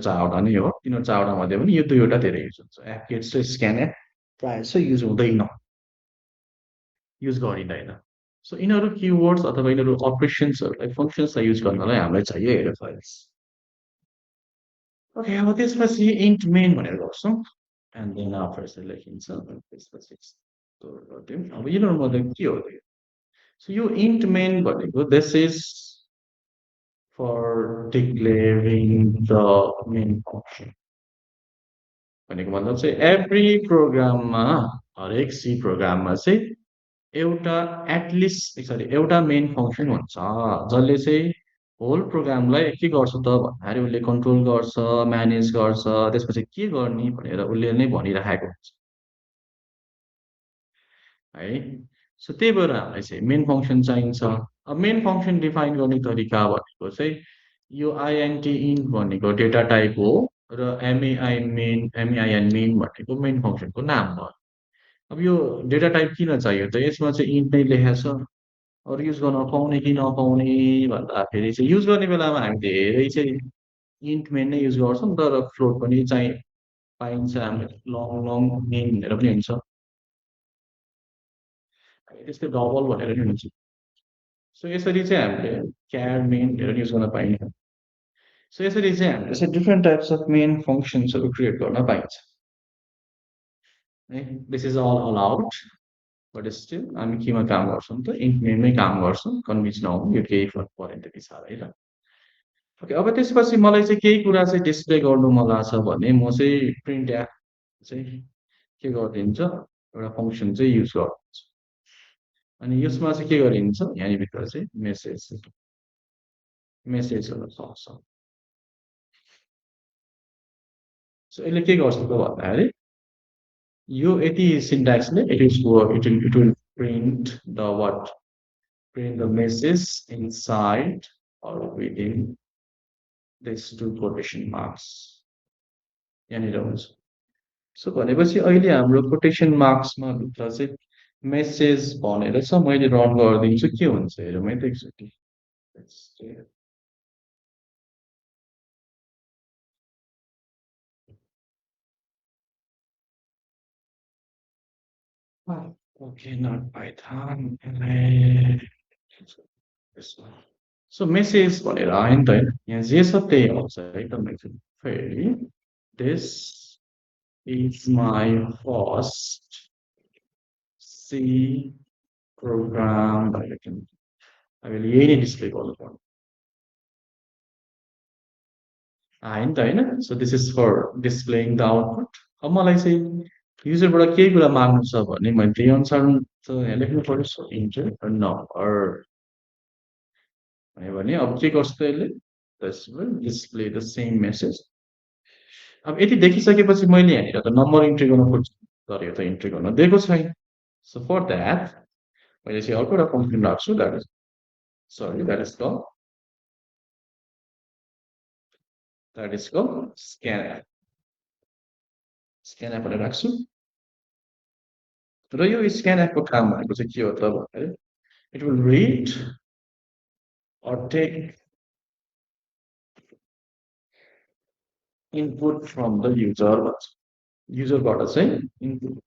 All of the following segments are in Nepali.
चारवटा नै हो। तिनीहरू चारवटा मध्ये पनि यो दुईवटा धेरै युज हुन्छ। एफकेट्स र स्क्यानएफ प्रायः जसो युज हुँदैन, युज गरिँदैन। सो यिनीहरू किवर्ड्स अथवा यिनीहरू अपरेसन्सहरूलाई फङ्सन्सलाई युज गर्नलाई हामीलाई चाहियो हेडर फाइल्स। ओके, अब त्यसपछि इन्ट मेन भनेर गर्छौँ एन्ड देन आफ्टर यसरी लेखिन्छ। त्यसपछि यस्तो गरिदिउँ। अब यिनीहरूमध्ये के हो त यो? सो यो इन्ट मेन भनेको this is for declaring the main function भनेको मतलब चाहिँ एभ्री प्रोग्राममा, हरेक सी प्रोग्राममा चाहिँ एउटा एटलिस्ट सरी एउटा मेन फङ्सन हुन्छ जसले चाहिँ होल प्रोग्रामलाई के गर्छ त भन्दाखेरि उसले कन्ट्रोल गर्छ, म्यानेज गर्छ, त्यसपछि के गर्ने भनेर उसले नै भनिराखेको हुन्छ है। सो त्यही भएर हामीलाई चाहिँ मेन फङ्सन चाहिन्छ। अब मेन फङ्सन डिफाइन गर्ने तरिका भनेको चाहिँ यो आइएनटी इन्ट भनेको डेटा टाइप हो र एमएआइएन मेन भनेको मेन फङ्सनको नाम भयो। अब यो डेटा टाइप किन चाहियो त? यसमा चाहिँ इन्ट नै लेखेको छ। अरू युज गर्न पाउने कि नपाउने भन्दाखेरि चाहिँ युज गर्ने बेलामा हामी धेरै चाहिँ इन्ट मेन नै युज गर्छौँ, तर फ्लोट पनि चाहिँ पाइन्छ। हामीले लङ लङ मेन भनेर पनि हुन्छ, त्यस्तै डबल भनेर पनि हुन्छ। सो यसरी चाहिँ हामीले क्यार मेन भनेर युज गर्न पाइन्छ। सो यसरी चाहिँ हामीले चाहिँ डिफ्रेन्ट टाइप्स अफ मेन फङ्सन्सहरू क्रिएट गर्न पाइन्छ है। This is all allowed, but still हामी केमा काम गर्छौँ त? इन्ट मेनमै काम गर्छौँ। कन्भिन्स नहुँ, यो केही फरक परेन त्यति साह्रो है त। ओके, अब त्यसपछि मलाई चाहिँ केही कुरा चाहिँ डिस्प्ले गर्नु मन लाग्छ भने म चाहिँ प्रिन्ट एफ चाहिँ के गरिदिन्छ, एउटा फङ्सन चाहिँ युज गरिदिन्छु। अनि यसमा चाहिँ के गरिन्छ, यहाँनिर चाहिँ मेसेजहरू सक्छ। सो यसले के गर्छ त भन्दाखेरि यो यति सिन्ट्याक्सले it will print the what, print the message inside or within these two quotation marks यहाँनिर हुन्छ। सो भनेपछि अहिले हाम्रो कोटेसन मार्क्समा भित्र चाहिँ मेसेज भनेर छ, मैले रन गरिदिन्छु के हुन्छ हेरौँ है त एकचोटि। Okay, not Python. So message भनेर आयो नि त होइन, यहाँ जे छ त्यही आउँछ है त। मेसेज फेरि this is my first C program भनेर लेख्नु। हामीले यही नै डिस्प्ले गर्नुपर्ने आयो नि त होइन। So this is for displaying the output. अब मलाई चाहिँ युजरबाट केही कुरा माग्नु छ भने मैले त्यही अनुसार त यहाँ लेख्नु पर्यो। सो इन्टर नम्बर भन्यो भने अब के गर्छ त यसले? Display the same message. अब यति देखिसकेपछि मैले यहाँनिर त नम्बर इन्ट्री गर्न खोज्छु, तर यो त इन्ट्री गर्न दिएको छैन। सो फर द्याट मैले चाहिँ अर्को एउटा फङ्सन राख्छु, द्याट इज कल स्क्यानएफ। स्क्यानएफ भनेर राख्छु र यो स्क्यानएफको काम भनेको चाहिँ के हो त भन्दाखेरि it will read or take input from the user भन्छ। युजरबाट चाहिँ इनपुट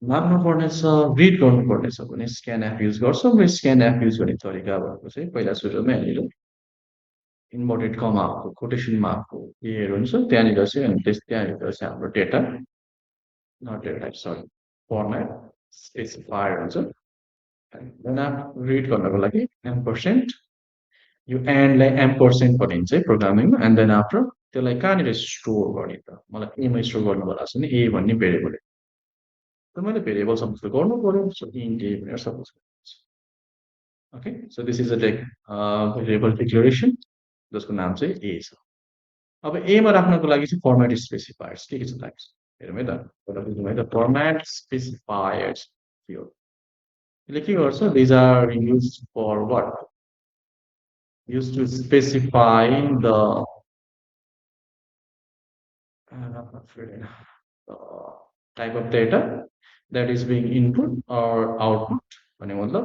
माग्नु पर्नेछ, रिड गर्नुपर्नेछ भने स्क्यानएफ युज गर्छौँ। र स्क्यानएफ युज गर्ने तरिका भनेको चाहिँ पहिला सुरुमै हामीले इन्भर्टेड कमाको कोटेसन मार्कको एहरू हुन्छ, त्यहाँनिर चाहिँ अनि त्यहाँनिर चाहिँ हाम्रो data not data sorry format specifier हुन्छ। रिड गर्नको लागि एम्पर्सेन्ट, यो एन्डलाई एम्पर्सेन्ट भनिन्छ है प्रोग्रामिङमा। एन्ड देन आफ्टर त्यसलाई कहाँनिर स्टोर गर्ने त? मलाई एमा स्टोर गर्नु भएको छ भने ए भन्ने भेरिएबल, त मैले भेरिएबल सपोज गर्नु पर्यो। सो इन्ट ए भनेर सपोज गर्छु। Okay, so this is a variable declaration जसको नाम चाहिँ ए छ। अब एमा राख्नको लागि चाहिँ फर्मेट स्पेसिफायर्स के छ लाग्छ हेरौँ है त। फर्मेट स्पेसिफायर्स थियो, यसले के गर्छ? These are use for what? Used to specify the type of data that is being input or output भने मतलब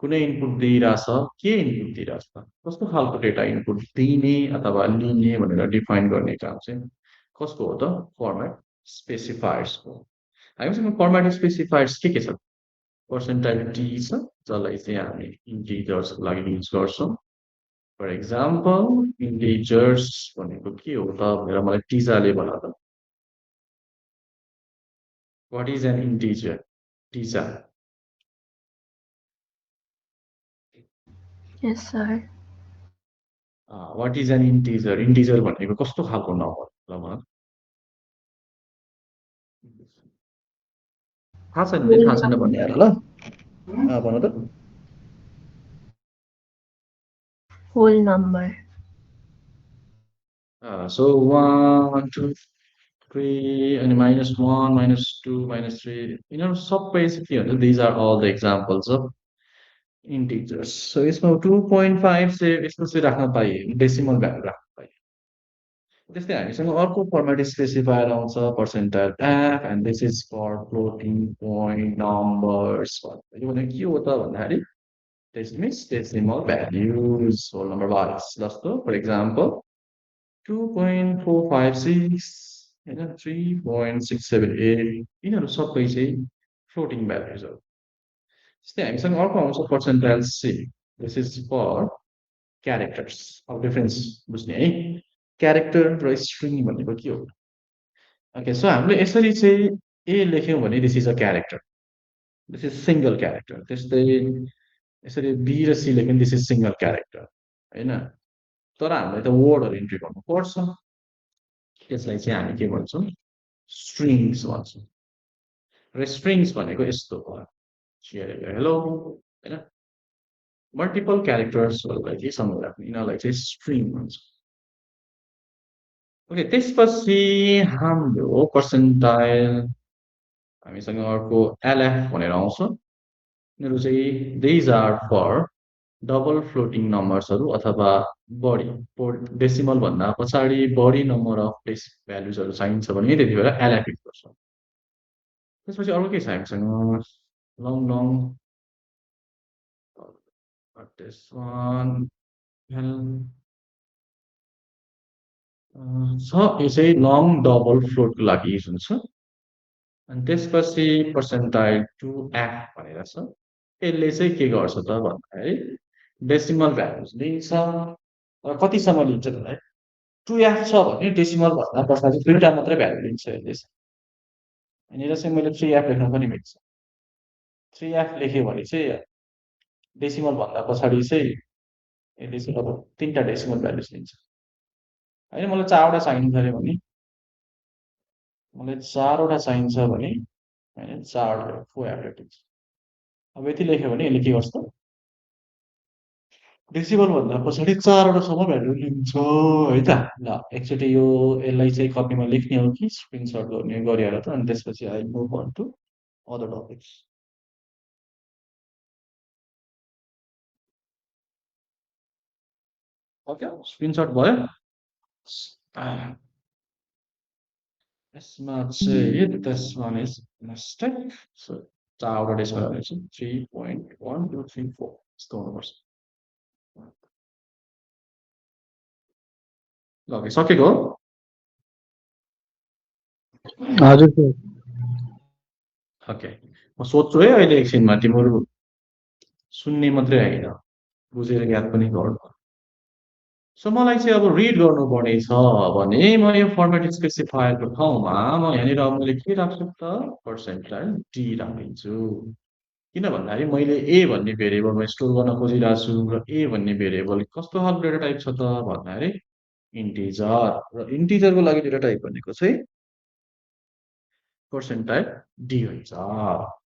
कुनै इनपुट दिइरहेछ, के इनपुट दिइरहेछ त? कस्तो खालको डेटा इनपुट दिने अथवा लिने भनेर डिफाइन गर्ने काम चाहिँ कसको हो त? फर्मेट स्पेसिफायर्सको। हामीसँग फर्मेट स्पेसिफायर्स के छ? पर्सेन्टाइल टी छ, जसलाई चाहिँ हामी इन्टिजर्सको लागि युज गर्छौँ। फर एक्जाम्पल, इन्टिजर्स भनेको के हो त भनेर मलाई टिजाले भन त। What is an integer? Tija. Yes, sir. What is an integer? Integer भनेको कस्तो खालको नम्बर ल भन? थाहा छैन भने Whole थाहा छैन भन्ने number. आएर ल भन त। Whole number. So 1 2 3 and -1 -2 -3 सबै चाहिँ के हुन्छ? These are all the examples of integers. So यसमा 2.5 चाहिँ यस्तो चाहिँ राख्न पाइए, डेसिमल भ्यालु राख्न पाइए। त्यस्तै हामीसँग अर्को फर्मेट स्पेसिफायर आउँछ percentile F and this is for floating point numbers. यो भनेको के हो त भन्दाखेरि this means decimal values, whole number wise. जस्तो फर एक्जाम्पल 2.456 होइन 3.678 यिनीहरू सबै चाहिँ फ्लोटिङ भ्याल्युजहरू। त्यस्तै हामीसँग अर्को आउँछ percentile C. This is for characters. अब डिफरेन्स बुझ्ने है, क्यारेक्टर र स्ट्रिङ भनेको के हो? ओके, सो हामीले यसरी चाहिँ ए लेख्यौँ भने this is a character, this is single character. त्यस्तै यसरी बी र सी लेख्यौँ दिस इज सिङ्गल क्यारेक्टर होइन। तर हामीले त वर्डहरू इन्ट्री गर्नुपर्छ, त्यसलाई चाहिँ हामी के भन्छौँ? स्ट्रिङ्स भन्छौँ। र स्ट्रिङ्स भनेको यस्तो भयो, हेलो होइन, मल्टिपल क्यारेक्टर्सहरूलाई चाहिँ सँगै राख्ने, यिनीहरूलाई चाहिँ स्ट्रिङ भन्छ। ओके, त्यसपछि हाम्रो पर्सेन्टाइल हामीसँग अर्को एलएफ भनेर आउँछ। यिनीहरू चाहिँ these are for double floating नम्बर्सहरू अथवा बढी डेसिमल भन्दा पछाडि बढी नम्बर अफ भ्यालुजहरू चाहिन्छ भने त्यति बेला एलएफ युज गर्छौँ। त्यसपछि अर्को के छ हामीसँग? लङ लङ this one छ, यो चाहिँ लङ डबल फ्लोटको लागि युज हुन्छ। अनि त्यसपछि पर्सेन्टाइल 2f भनेर छ। यसले चाहिँ के गर्छ त भन्दाखेरि डेसिमल भ्यालुज लिन्छ। र कतिसम्म लिन्छ भन्दाखेरि 2f छ भने डेसिमल भन्दा पछाडि दुईवटा मात्रै भ्यालु लिन्छ यसले चाहिँ। यहाँनिर चाहिँ मैले 3f लेख्न पनि मिल्छ। 3f लेख्यो भने चाहिँ डेसिमल भन्दा पछाडि चाहिँ यसले चाहिँ अब तिनवटा डेसिमल भ्यालुज लिन्छ होइन। मलाई 4वटा चाहिन्छ अरे भने, मलाई 4वटा चाहिन्छ भने होइन, 4 4f लेख्छ। अब यति लेख्यो भने यसले के गर्छ त? डेसिमल भन्दा पछाडि 4वटासम्म भ्यालु लिन्छ है त। ल एकचोटि यसलाई चाहिँ कपीमा लेख्ने हो कि स्क्रिनसट गर्ने गरिहाल त। अनि त्यसपछि I move on to other topics. Okay, screenshot भयो। यसमा चाहिँ this one is mistake. So 4वटा डेसिमल भ्यालु चाहिँ 3.1234 यस्तो हुनुपर्छ। ल ओके, सकेको हो? हजुर सर। ओके, म सोध्छु है अहिले एकछिनमा, तिमीहरू सुन्ने मात्रै होइन, बुझेर याद पनि गर्नु। सो मलाई चाहिँ अब रिड गर्नुपर्ने छ भने म यो फर्मेट स्पेसिफायरको ठाउँमा म यहाँनिर अब मैले के राख्छु त? पर्सेन्टाइल डी राखिदिन्छु। किन भन्दाखेरि मैले ए भन्ने भेरिएबलमा स्टोर गर्न खोजिरहेको छु र ए भन्ने भेरिएबल कस्तो खालको डेटा टाइप छ त भन्दाखेरि इन्टिजर। र इन्टिजरको लागि डेटा टाइप भनेको चाहिँ पर्सेन्टाइल डी हुन्छ।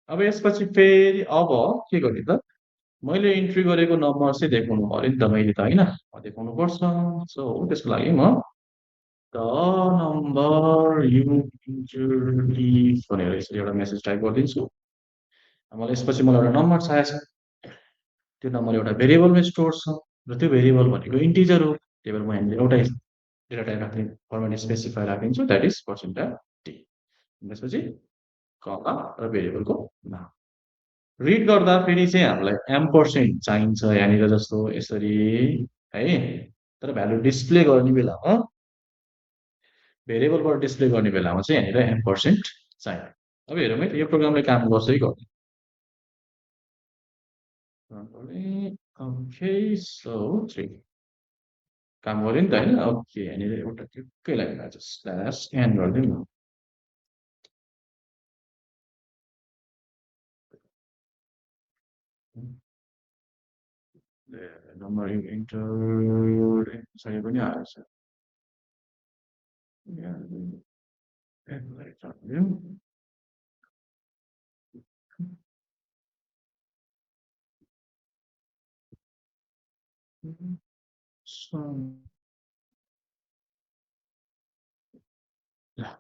अब यसपछि फेरि अब के गर्ने त? मैले इन्ट्री गरेको नम्बर चाहिँ देखाउनु पर्यो नि त मैले त होइन, देखाउनु पर्छ। सो त्यसको लागि म द नम्बर यु इन्ट्रोड्युस भनेर यसरी एउटा मेसेज टाइप गरिदिन्छु। मलाई यसपछि मलाई एउटा नम्बर चाहिएको छ, त्यो नम्बर एउटा भेरिएबलमा स्टोर छ र त्यो भेरिएबल भनेको इन्टिजर हो। त्यही भएर म यहाँनिर एउटै डेटा टाइप राख्ने फर्मेट स्पेसिफायर राखिदिन्छु, द्याट इज पर्सेन्टाइल डी। त्यसपछि कमा र भेरिएबलको नाम। रिड गर्दा फेरि चाहिँ हामीलाई एम्पर्सेन्ट चाहिन्छ यहाँनिर जस्तो यसरी है। तर भ्यालु डिस्प्ले गर्ने बेलामा भेरिएबलबाट डिस्प्ले गर्ने बेलामा चाहिँ यहाँनिर एम्पर्सेन्ट चाहिन्छ। अब हेरौँ है त यो प्रोग्रामले काम गर्छ है गर्दैन। ओके सो 3 काम गर्यो नि त होइन। ओके यहाँनिर एउटा ठिक्कै लाइन स्ल्यास एन गरिदिउँ न। नम्बर इन्टर सही पनि आएछ। यसलाई थपिदिउँ।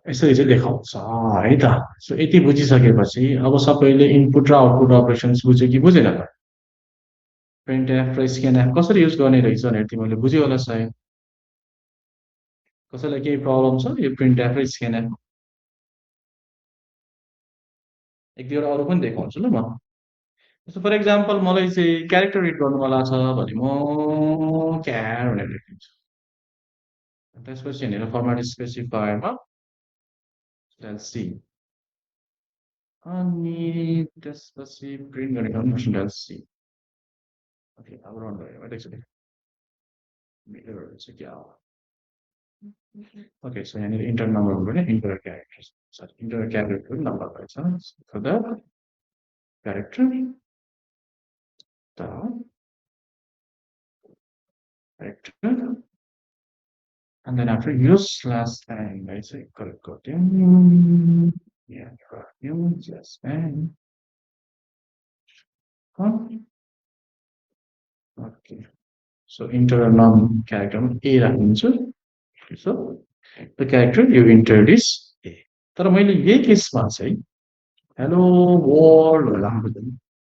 यसरी चाहिँ देखाउँछ है त। सो यति बुझिसकेपछि अब सबैले इनपुट र आउटपुट अपरेसन्स बुझ्यो कि बुझेन त? प्रिन्ट एफ र स्क्यान एफ कसरी युज गर्ने रहेछ भनेर तिमीले बुझ्यो होला सायद। कसैलाई केही प्रब्लम छ यो प्रिन्ट एफ र स्क्यान एफ? एक दुईवटा अरू पनि देखाउँछु ल म। जस्तो फर इक्जाम्पल मलाई चाहिँ क्यारेक्टर रिड गर्नु मन छ भने म क्यार भनेर लेखिदिन्छु। त्यसपछि यहाँनिर फर्मेट स्पेसिफायरमा सी अनि त्यसपछि प्रिन्ट गर्ने ठाउँ सी। ओके अब रन गरेर एकचोटि मिररहरू चाहिँ क्या हो। ओके सो यहाँनिर इन्टर नम्बर हुनुपर्ने enter character sorry enter character पनि नम्बर रहेछ for the character character and then after use slash n right so correct गरिदिउँ यहाँ गरिदिउँ slash n okay so enter a num character a राखिदिन्छु। so the character you entered is a। तर मैले यही केसमा चाहिँ हेलो वर्ल्ड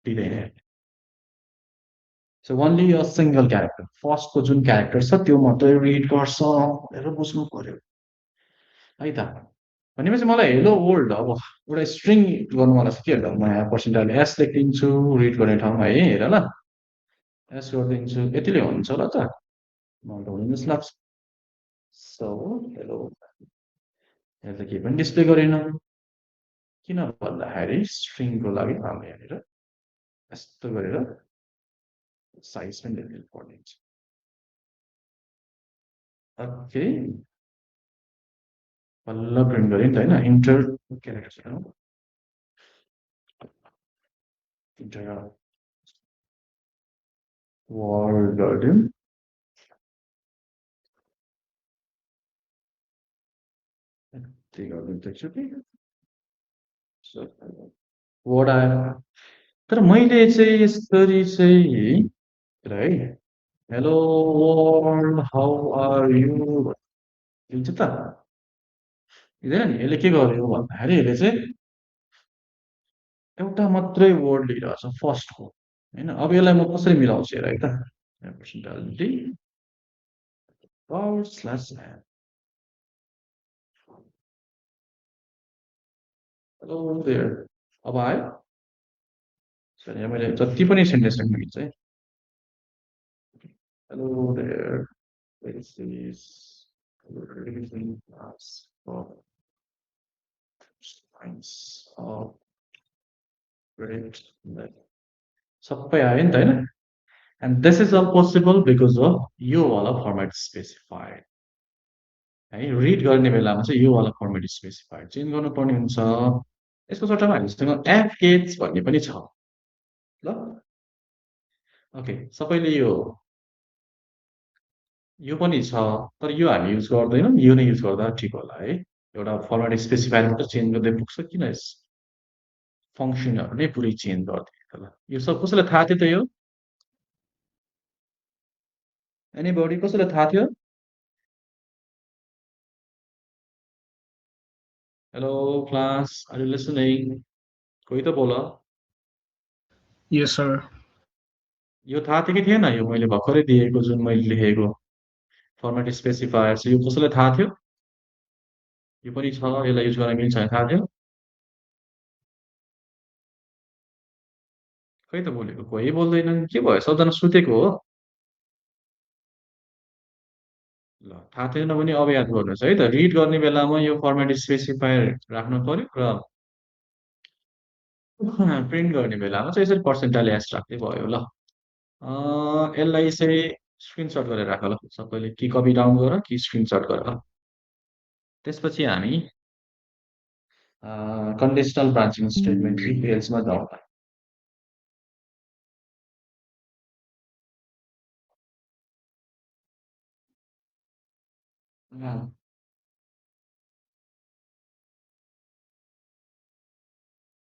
दिँदैन। So only a single character first को जुन क्यारेक्टर छ त्यो मात्रै रिड गर्छ भनेर बुझ्नु पर्यो है त। भनेपछि मलाई हेलो वर्ल्ड अब एउटा स्ट्रिङ गर्नु मलाई छ के हेर्दा म यहाँ पर्सेन्टाइल एस लेखिदिन्छु रिड गर्ने ठाउँमा है हेर ल एस गरिदिन्छु यतिले हुन्छ ल त मलाई हुनु जस्तो लाग्छ। सो हेलो यहाँ त केही पनि डिस्प्ले गरेन किन भन्दाखेरि स्ट्रिङको लागि हामीले यहाँनिर यस्तो गरेर साइज पनि लेख्नु पर्ने हुन्छ। ओके बल्ल प्रिन्ट गरेँ नि त होइन इन्टर क्यारेक्टर इन्टर वर्ड गरिदिउँ। त्यही गरिदिउँ त एकचोटि वर्ड आयो तर मैले चाहिँ यसरी चाहिँ है hello world how are you दिन्छ त दिँदैन नि। यसले के गर्यो भन्दाखेरि यसले चाहिँ एउटा मात्रै वर्ड लिइरहेछ फर्स्टको होइन। अब यसलाई म कसरी मिलाउँछु हेर है त पर्सेन्टालिटी स्ल्यास हेलो देयर अब आयो। यहाँ मैले जति पनि सेन्टेन्स लेख्न मिल्छ है hello there this is reading class for science of great सबै आयो नि त होइन। And this is all possible because of यो वाला फर्मेट स्पेसिफाइड है। रिड गर्ने बेलामा चाहिँ यो वाला फर्मेट स्पेसिफाइड चेन्ज गर्नुपर्ने हुन्छ। यसको सट्टामा हामीसँग एफ गेट्स भन्ने पनि छ ल। ओके सबैले यो पनि छ तर यो हामी युज गर्दैनौँ यो नै युज गर्दा ठिक होला है। एउटा फर्मेट स्पेसिफायर मात्र चेन्ज गर्दै पुग्छ किन फङ्सनहरू नै पुरै चेन्ज गरिदियो ल। यो सब कसैलाई थाहा थियो त यो एनीबडी कसैलाई थाहा थियो? Hello class are you listening कोही त बोल। Yes, sir. यो थाहा थियो कि थिएन यो मैले भर्खरै दिएको जुन मैले लेखेको फर्मेट स्पेसिफायर छ यो कसैलाई थाहा थियो? यो पनि छ यसलाई युज गर्न मिल्छ थाहा थियो? खै त बोलेको कोही बोल्दैनन् के भयो सबजना सुतेको हो ल थाहा थिएन भने अब याद गर्नुहोस् है त रिड गर्ने बेलामा यो फर्मेट स्पेसिफायर राख्नु पर्यो र प्रिन्ट गर्ने बेलामा चाहिँ यसरी पर्सेन्टाइल एस राख्दै भयो ल यसलाई चाहिँ स्क्रिनसट गरेर राख ल सबैले कि कपी डाउन गर कि स्क्रिनसट गर ल त्यसपछि हामी कन्डिसनल ब्रान्चिङ स्टेटमेन्ट डिटेल्समा जाउँ त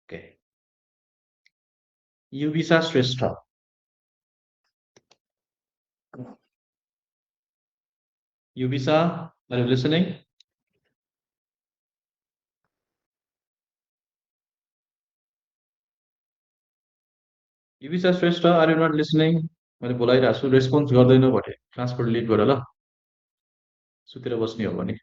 okay Yubisa Shrestha Yubisa are you listening Yubisa Shrestha are you not listening मैले बोलाइरहेको छु रेस्पोन्स गर्दैन भने क्लासबाट लिभ गर ल सुतेर बस्ने हो भने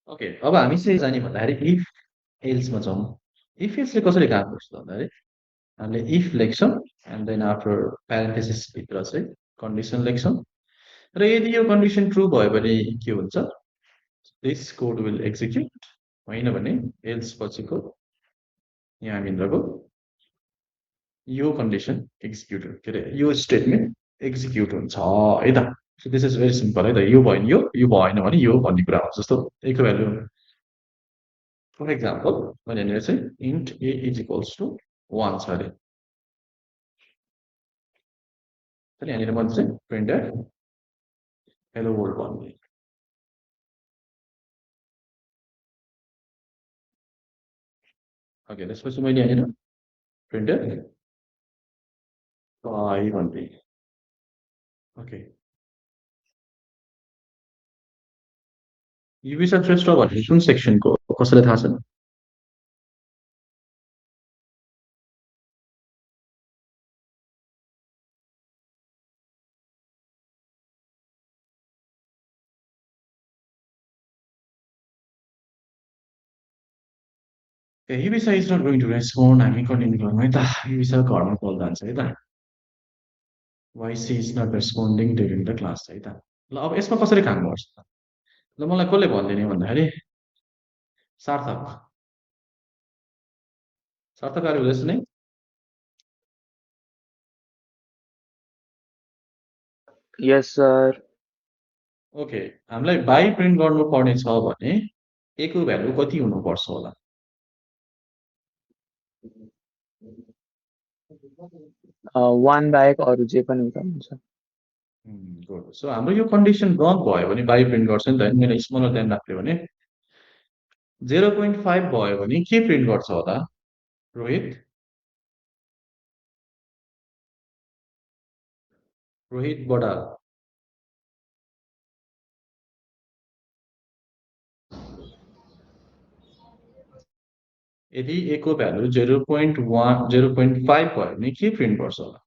ओके अब हामी चाहिँ जाने भन्दाखेरि इफ एल्समा जाउँ इफ एल्सले कसरी काम गर्छ भन्दाखेरि हामीले इफ लेख्छौँ एन्ड देन आफ्टर प्यारेन्थेसिसभित्र चाहिँ कन्डिसन लेख्छौँ र यदि यो कन्डिसन ट्रु भयो भने के हुन्छ दिस कोड विल एक्जिक्युट होइन भने एल्स पछिको यहाँभित्रको यो कन्डिसन एक्जिक्युट के अरे यो स्टेटमेन्ट एक्जिक्युट हुन्छ है त so this is very simple है त यो भयो नि यो भएन भने यो भन्ने कुरा हो जस्तो एक भ्यालु फर एक्जाम्पल मैले यहाँनिर चाहिँ int a is equals to 1 छ अरे अनि यहाँनिर मैले चाहिँ प्रिन्ट हेलो वर्ल्ड भन्ने ओके त्यसपछि मैले यहाँनिर प्रिन्ट आई भन्ने ओके युबिसा श्रेष्ठ भन्ने कुन सेक्सनको कसैलाई थाहा छ Yubisa is not going to respond हामी कन्टिन्यू गरौँ है त युबिसा घरमा कल जान्छ है त YC is not responding during the class है त ल अब यसमा कसरी काम गर्छ त ल मलाई कसले भनिदिने भन्दाखेरि Sarthak Sarthak are you listening Yes, sir. Okay हामीलाई बाई प्रिन्ट गर्नुपर्ने छ भने ए को भ्यालु कति हुनुपर्छ होला One बाहेक अरू जे पनि हुँदा हुन्छ गुड सो हाम्रो यो कन्डिसन रङ भयो भने बाई प्रिन्ट गर्छ नि त मेरो स्मलर देन राख्यो भने 0.5 भयो भने के प्रिन्ट गर्छ होला रोहित रोहित बडाल यदि ए को भ्यालु 0.1 0.5 भयो भने के प्रिन्ट गर्छ होला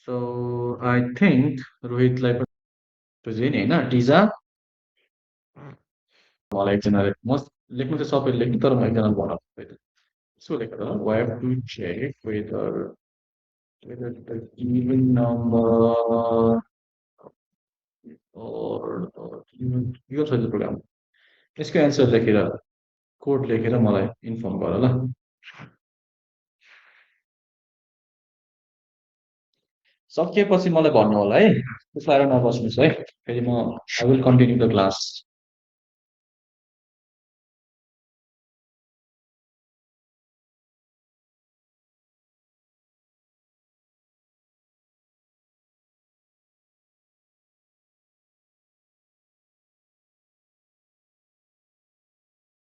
सो आई थिङ्क रोहितलाई बुझेँ नि होइन टिजा मलाई एकजनाले म लेख्नु चाहिँ सबैले लेख्नु तर म एकजनाले बनाएको यसो लेखेर we have to check whether the given number or यो छ प्रोग्राम यसको एन्सर लेखेर कोड लेखेर मलाई इन्फर्म गर ल सकिएपछि मलाई भन्नु होला है त्यसलाई नबस्नुहोस् है फेरि म I will continue the class